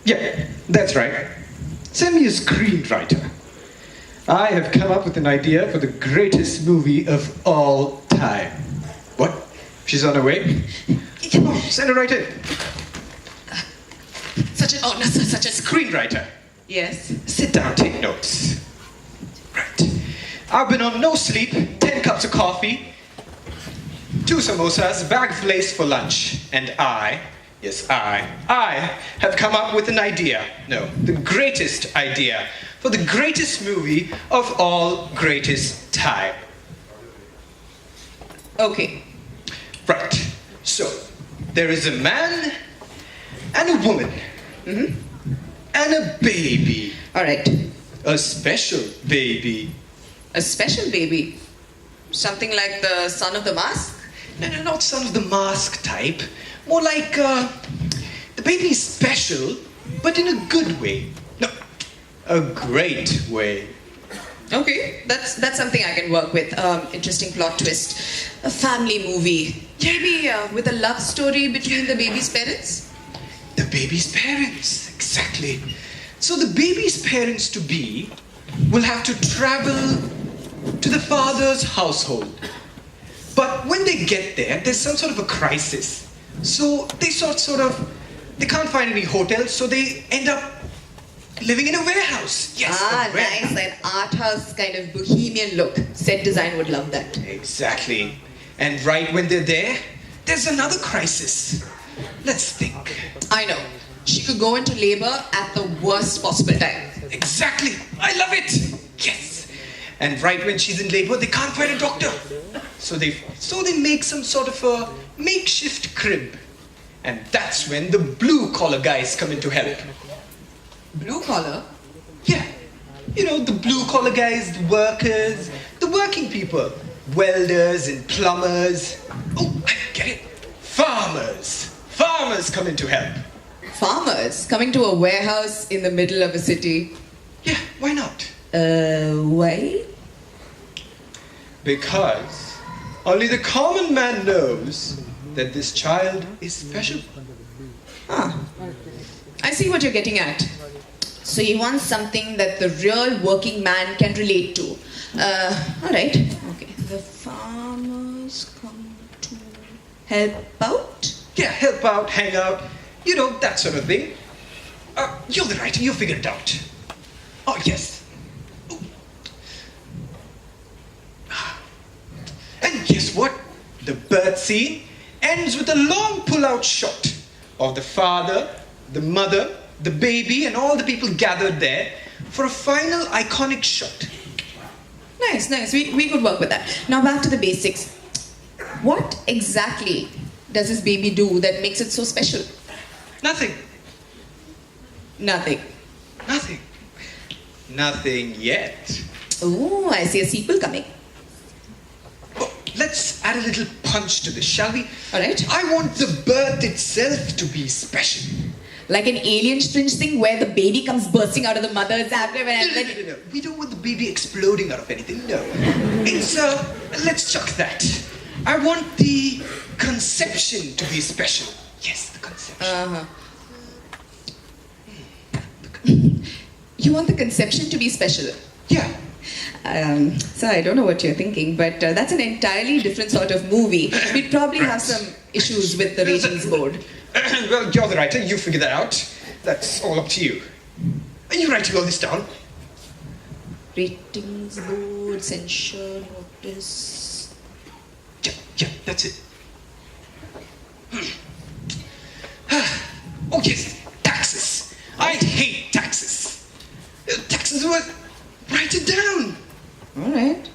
Yeah, that's right. Send me a screenwriter. I have come up with an idea for the greatest movie of all time. What? She's on her way? Come on, send her right in. Such a screenwriter. Yes. Sit down, take notes. Right. I've been on no sleep, 10 cups of coffee, 2 samosas, a bag of lace for lunch, and I have come up with an idea. No, the greatest idea for the greatest movie of all greatest time. Okay. Right. So, there is a man and a woman. Mm-hmm. And a baby. All right. A special baby. A special baby? Something like the son of the mask? No, not son of the mask type. More like, the baby's special, but in a good way. No, a great way. Okay, that's something I can work with. Interesting plot twist. A family movie. Maybe with a love story between the baby's parents? The baby's parents, exactly. So the baby's parents-to-be will have to travel to the father's household. But when they get there, there's some sort of a crisis. So they they can't find any hotels, so they end up living in a warehouse. Yes, a warehouse. Nice. An art house kind of bohemian look. Set design would love that. Exactly. And right when they're there, there's another crisis. Let's think. I know. She could go into labor at the worst possible time. Exactly. I love it. Yes. And right when she's in labor, they can't find a doctor. So they make some sort of a makeshift crib. And that's when the blue-collar guys come in to help. Blue collar? Yeah. You know, the blue-collar guys, the workers, the working people. Welders and plumbers. Oh, I get it. Farmers. Farmers come in to help. Farmers coming to a warehouse in the middle of a city. Yeah, why not? Why? Because only the common man knows that this child is special. I see what you're getting at. So you want something that the real working man can relate to. Alright. Okay. The farmers come to help out? Yeah, help out, hang out, you know, that sort of thing. You're the writer, you figure it out. Oh, yes. Oh. And guess what? The birth scene ends with a long pull-out shot of the father, the mother, the baby, and all the people gathered there for a final iconic shot. Nice. We could work with that. Now back to the basics. What exactly does this baby do that makes it so special? Nothing. Nothing. Nothing yet. Oh, I see a sequel coming. Oh, let's add a little punch to this, shall we? Alright. I want the birth itself to be special. Like an alien strange thing where the baby comes bursting out of the mother's abdomen. No. We don't want the baby exploding out of anything, no. It's, let's chuck that. I want the conception to be special. Yes, the conception. You want the conception to be special? Yeah. So I don't know what you're thinking, but that's an entirely different sort of movie. We'd probably have some issues with the ratings board. Well, you're the writer, you figure that out. That's all up to you. Are you writing all this down? Ratings board, censure notice. Yeah, that's it. Oh yes, taxes. I hate taxes. Taxes were... Write it down. Alright.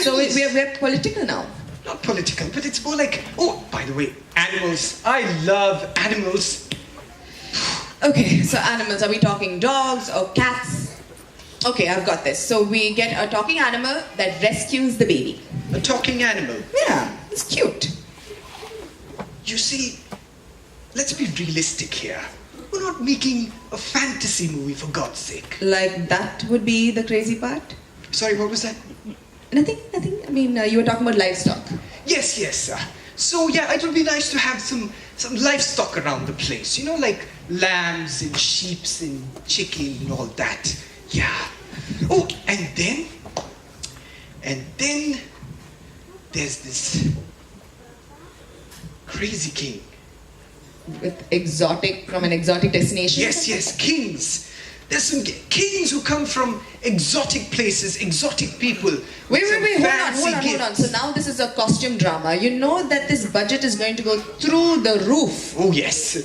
So we're political now. Not political, but it's more like... Oh, by the way, animals. I love animals. Okay, so animals. Are we talking dogs or cats? Okay, I've got this. So we get a talking animal that rescues the baby. A talking animal? Yeah, it's cute. You see, let's be realistic here. We're not making a fantasy movie, for God's sake. Like, that would be the crazy part? Sorry, what was that? Nothing. I mean, you were talking about livestock. Yes. So, yeah, it would be nice to have some livestock around the place. You know, like lambs and sheeps and chicken and all that. Yeah. Oh, and then there's this crazy king. From an exotic destination? Yes, kings. There's some kings who come from exotic places, exotic people. Wait, hold on. So now this is a costume drama. You know that this budget is going to go through the roof. Oh yes.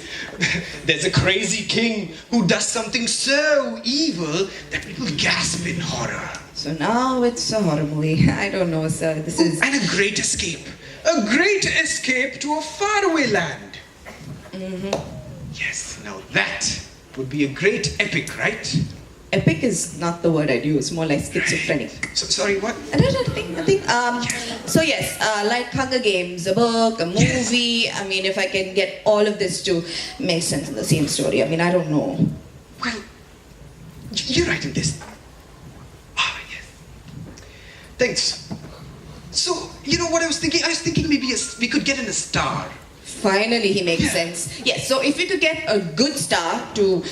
There's a crazy king who does something so evil that people gasp in horror. So now it's a horror movie. I don't know, sir. And a great escape. A great escape to a faraway land. Yes, now that would be a great epic, right? Epic is not the word I'd use, more like schizophrenic. So, sorry, what? I think. So yes, like Hunger Games, a book, a movie. Yes. I mean, if I can get all of this to make sense in the same story. I mean, I don't know. Well, you're writing this. Ah, yes. Thanks. So, you know what I was thinking? I was thinking maybe we could get in a star. Finally, he makes sense. Yes, so if we could get a good star to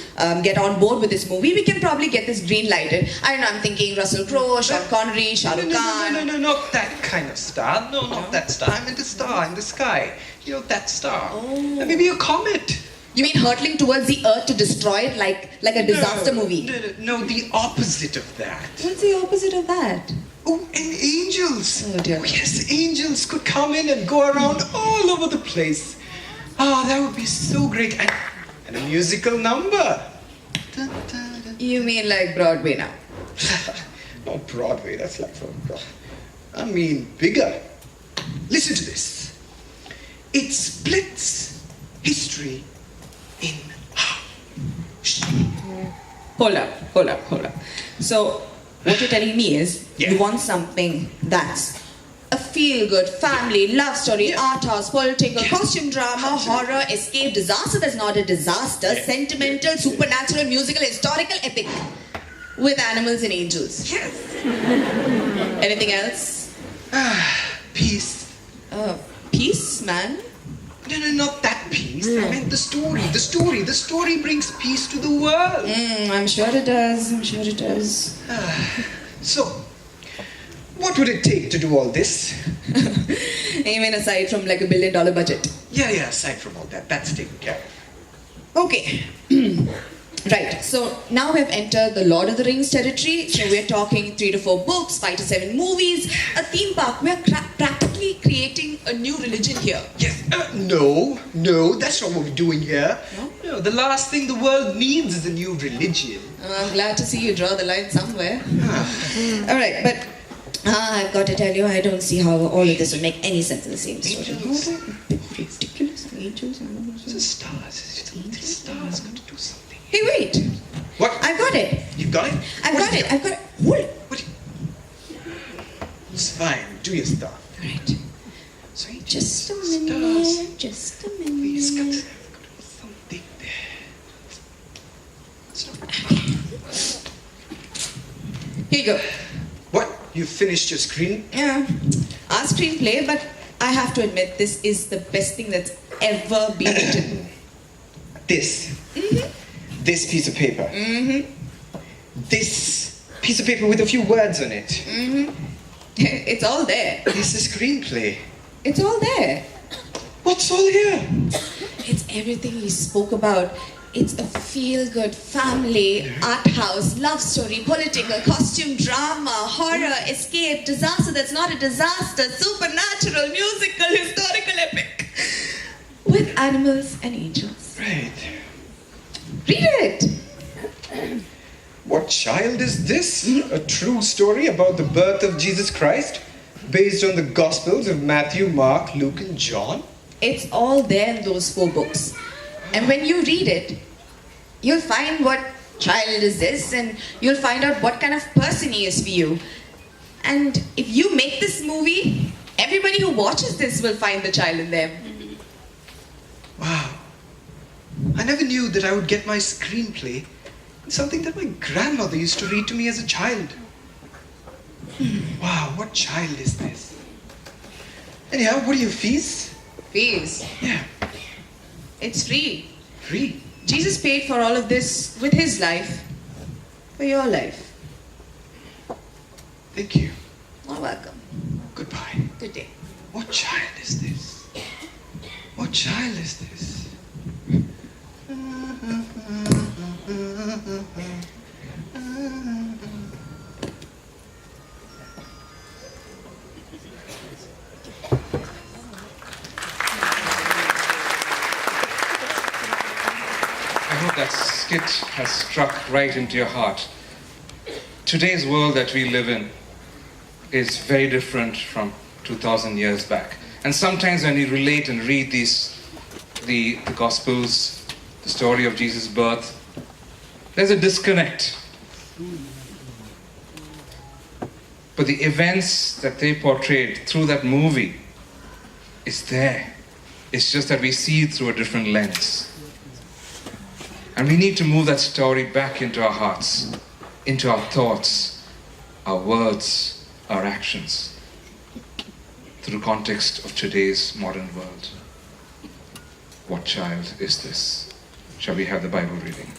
get on board with this movie, we can probably get this green lighted. I don't know, I'm thinking Russell Crowe, Sean Connery, Shah Rukh Khan. No, not that kind of star. No, not that star. I meant a star in the sky. You know, that star. Oh. Maybe a comet. You mean hurtling towards the earth to destroy it like a disaster movie? No, the opposite of that. What's the opposite of that? Oh, and angels. Oh, dear. Oh, yes, angels could come in and go around all over the place. Ah, that would be so great. And a musical number. Dun, dun, dun. You mean like Broadway now? Not Broadway, that's like from Broadway. I mean, bigger. Listen to this. It splits history in half. Hold up. So, what you're telling me is, you want something that's a feel-good family, love story, art house, political, costume drama, horror, escape, disaster that's not a disaster, sentimental, supernatural, musical, historical, epic. With animals and angels. Yes. Anything else? Peace. Peace, man? No, not that peace. I meant the story. The story brings peace to the world. I'm sure it does. So, what would it take to do all this? You mean aside from like $1 billion budget? Yeah, aside from all that, that's taken care of. Okay. Right, so now we've entered the Lord of the Rings territory. So we're talking 3 to 4 books, 5 to 7 movies, a theme park. We're practically creating a new religion here. Yes. No, that's not what we're doing here. No, the last thing the world needs is a new religion. I'm glad to see you draw the line somewhere. All right, but I've got to tell you, I don't see how all of this will make any sense in the same story. Angels. Ridiculous. Angels, animals. The stars. The stars got to do something. Hey, wait. What? I've got it. You got it? I've got it. Hold it. What? It's fine. Do your stuff. All right. So Just a stars. minute. Just a Please, got to minute. do something there. Here you go. What? You finished your screen? Yeah. Our screenplay, but I have to admit, this is the best thing that's ever been written. This. This piece of paper. This piece of paper with a few words on it. It's all there. It's a screenplay. It's all there. What's all here? It's everything we spoke about. It's a feel-good family, art house, love story, political, costume drama, horror, escape, disaster that's not a disaster, supernatural, musical, historical epic. With animals and angels. Right. Read it. What child is this? A true story about the birth of Jesus Christ? Based on the Gospels of Matthew, Mark, Luke, and John? It's all there in those 4 books. And when you read it, you'll find what child is this, and you'll find out what kind of person he is for you. And if you make this movie, everybody who watches this will find the child in them. Wow. I never knew that I would get my screenplay in something that my grandmother used to read to me as a child. Wow, what child is this? Anyhow, what are your fees? Fees. Yeah. It's free. Free? Jesus paid for all of this with his life, for your life. Thank you. You're welcome. Goodbye. Good day. What child is this? What child is this? I hope that skit has struck right into your heart. Today's world that we live in is very different from 2,000 years back. And sometimes when we relate and read the Gospels, the story of Jesus' birth, there's a disconnect. But the events that they portrayed through that movie is there. It's just that we see it through a different lens. And we need to move that story back into our hearts, into our thoughts, our words, our actions, through the context of today's modern world. What child is this? Shall we have the Bible reading?